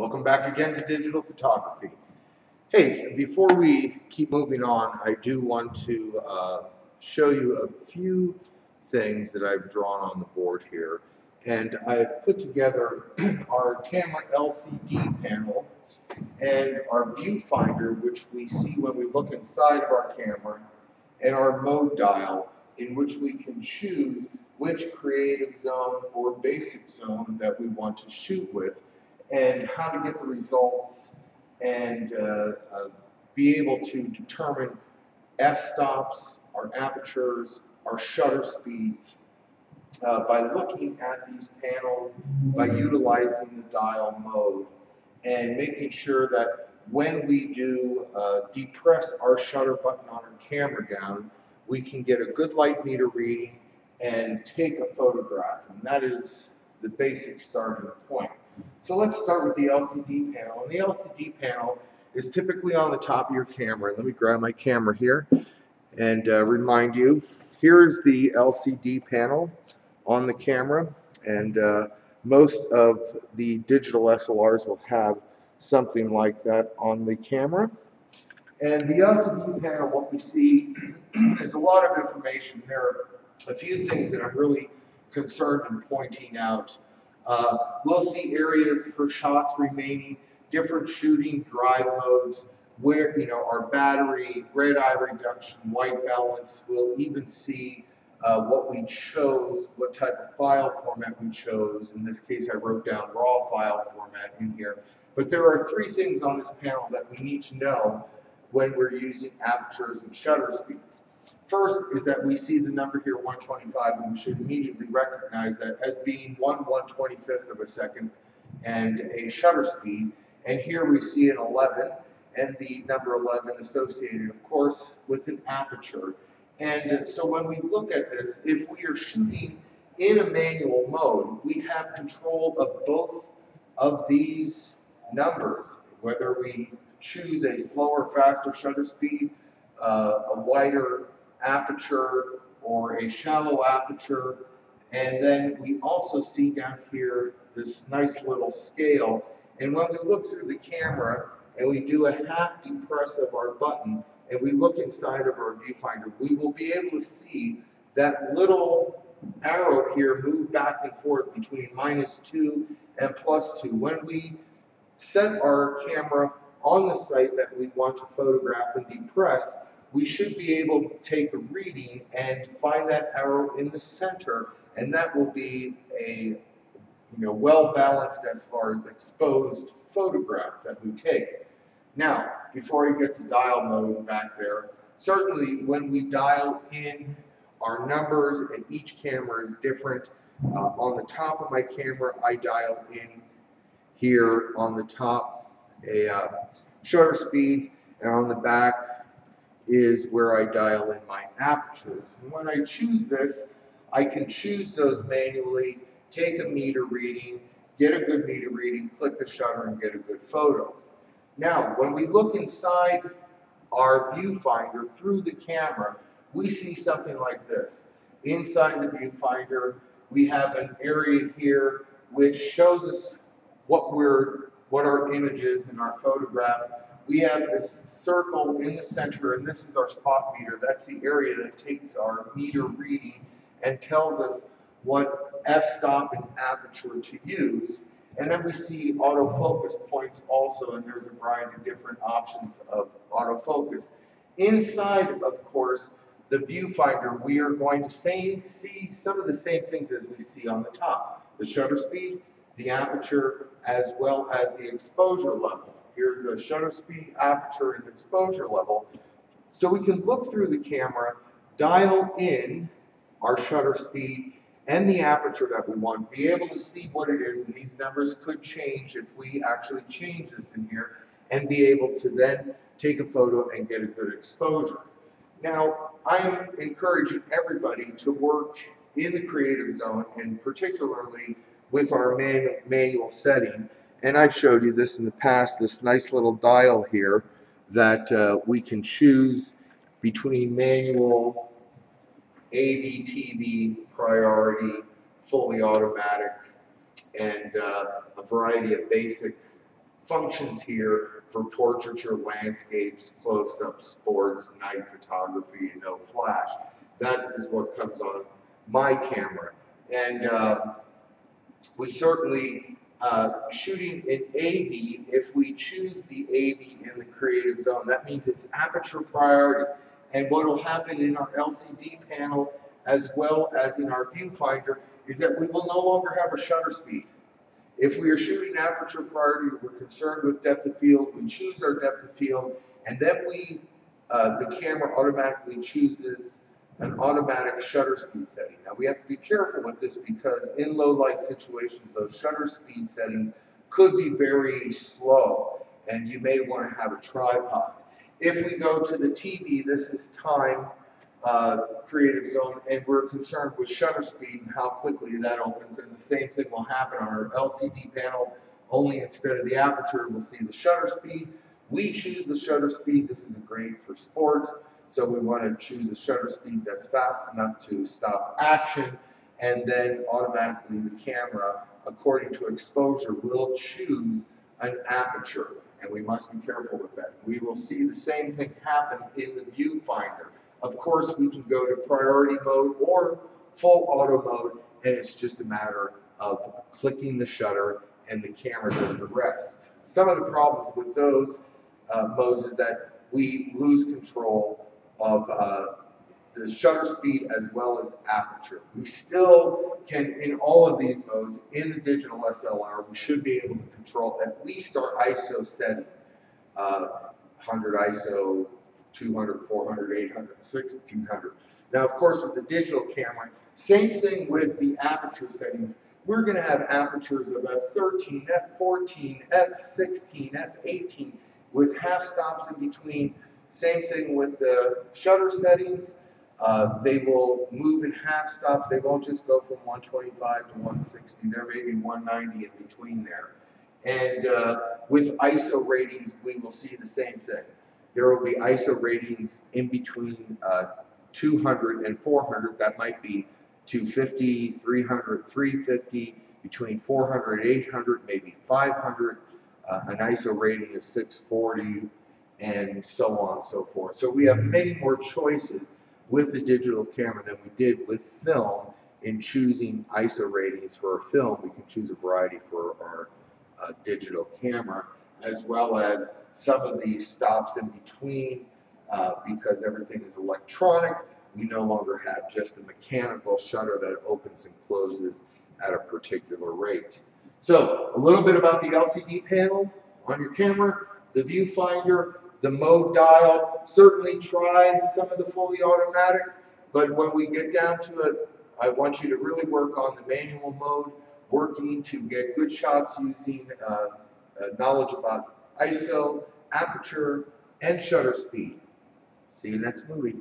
Welcome back again to digital photography. Hey, before we keep moving on, I do want to show you a few things that I've drawn on the board here. And I've put together our camera LCD panel and our viewfinder, which we see when we look inside of our camera, and our mode dial, in which we can choose which creative zone or basic zone that we want to shoot with, and how to get the results and be able to determine f-stops, our apertures, our shutter speeds by looking at these panels, by utilizing the dial mode, and making sure that when we do depress our shutter button on our camera down, we can get a good light meter reading and take a photograph. And that is the basic starting point. So let's start with the LCD panel. And the LCD panel is typically on the top of your camera. Let me grab my camera here and remind you, here's the LCD panel on the camera, and most of the digital SLRs will have something like that on the camera. And the LCD panel, what we see is a lot of information. There are a few things that I'm really concerned in pointing out. We'll see areas for shots remaining, different shooting drive modes, where our battery, red eye reduction, white balance. We'll even see what we chose, what type of file format we chose. In this case, I wrote down raw file format in here. But there are three things on this panel that we need to know when we're using apertures and shutter speeds. First is that we see the number here, 125, and we should immediately recognize that as being 1/125th of a second and a shutter speed. And here we see an 11, and the number 11 associated, of course, with an aperture. And so when we look at this, if we are shooting in a manual mode, we have control of both of these numbers, whether we choose a slower, faster shutter speed, a wider aperture, or a shallow aperture. And then we also see down here this nice little scale. And when we look through the camera and we do a half depress of our button and we look inside of our viewfinder, we will be able to see that little arrow here move back and forth between -2 and +2. When we set our camera on the site that we want to photograph and depress, we should be able to take a reading and find that arrow in the center, and that will be a well balanced as far as exposed photograph that we take. Now, before I get to dial mode back there, certainly when we dial in our numbers, and each camera is different. On the top of my camera, I dial in here on the top a shutter speeds, and on the back is where I dial in my apertures. And when I choose this, I can choose those manually, take a meter reading, get a good meter reading, click the shutter, and get a good photo. Now, when we look inside our viewfinder through the camera, we see something like this. Inside the viewfinder, we have an area here which shows us what our image is in our photograph. We have this circle in the center, and this is our spot meter. That's the area that takes our meter reading and tells us what f-stop and aperture to use. And then we see autofocus points also, and there's a variety of different options of autofocus. Inside, of course, the viewfinder, we are going to see some of the same things as we see on the top. The shutter speed, the aperture, as well as the exposure level. Here's the shutter speed, aperture, and exposure level. So we can look through the camera, dial in our shutter speed and the aperture that we want, be able to see what it is, and these numbers could change if we actually change this in here, and be able to then take a photo and get a good exposure. Now, I'm encouraging everybody to work in the creative zone, and particularly with our manual setting. And I've showed you this in the past, this nice little dial here that we can choose between manual, AV/TV, fully automatic, and a variety of basic functions here for portraiture, landscapes, close-up, sports, night photography, and no flash. That is what comes on my camera. And we certainly, shooting in AV, if we choose the AV in the creative zone, that means it's aperture priority. And what will happen in our LCD panel, as well as in our viewfinder, is that we will no longer have a shutter speed. If we are shooting aperture priority, we're concerned with depth of field, we choose our depth of field, and then the camera automatically chooses an automatic shutter speed setting. Now we have to be careful with this because in low light situations, those shutter speed settings could be very slow, and you may want to have a tripod. If we go to the TV, this is time creative zone, and we're concerned with shutter speed and how quickly that opens, and the same thing will happen on our LCD panel, only instead of the aperture, we'll see the shutter speed. We choose the shutter speed. This is great for sports, so we want to choose a shutter speed that's fast enough to stop action, and then automatically the camera, according to exposure, will choose an aperture, and we must be careful with that. We will see the same thing happen in the viewfinder. Of course, we can go to priority mode or full auto mode, and it's just a matter of clicking the shutter and the camera does the rest. Some of the problems with those modes is that we lose control of the shutter speed as well as aperture. We still can, in all of these modes, in the digital SLR, we should be able to control at least our ISO setting, 100 ISO, 200, 400, 800, 1600. Now, of course, with the digital camera, same thing with the aperture settings. We're going to have apertures of f13, f14, f16, f18 with half stops in between. Same thing with the shutter settings. They will move in half stops. They won't just go from 125 to 160. There may be 190 in between there. And with ISO ratings, we will see the same thing. There will be ISO ratings in between 200 and 400. That might be 250, 300, 350, between 400 and 800, maybe 500. An ISO rating is 640, and so on and so forth. So we have many more choices with the digital camera than we did with film in choosing ISO ratings for our film. We can choose a variety for our digital camera, as well as some of these stops in between. Because everything is electronic, we no longer have just a mechanical shutter that opens and closes at a particular rate. So a little bit about the LCD panel on your camera, the viewfinder, the mode dial. Certainly try some of the fully automatic, but when we get down to it, I want you to really work on the manual mode, working to get good shots using knowledge about ISO, aperture, and shutter speed. See you next movie.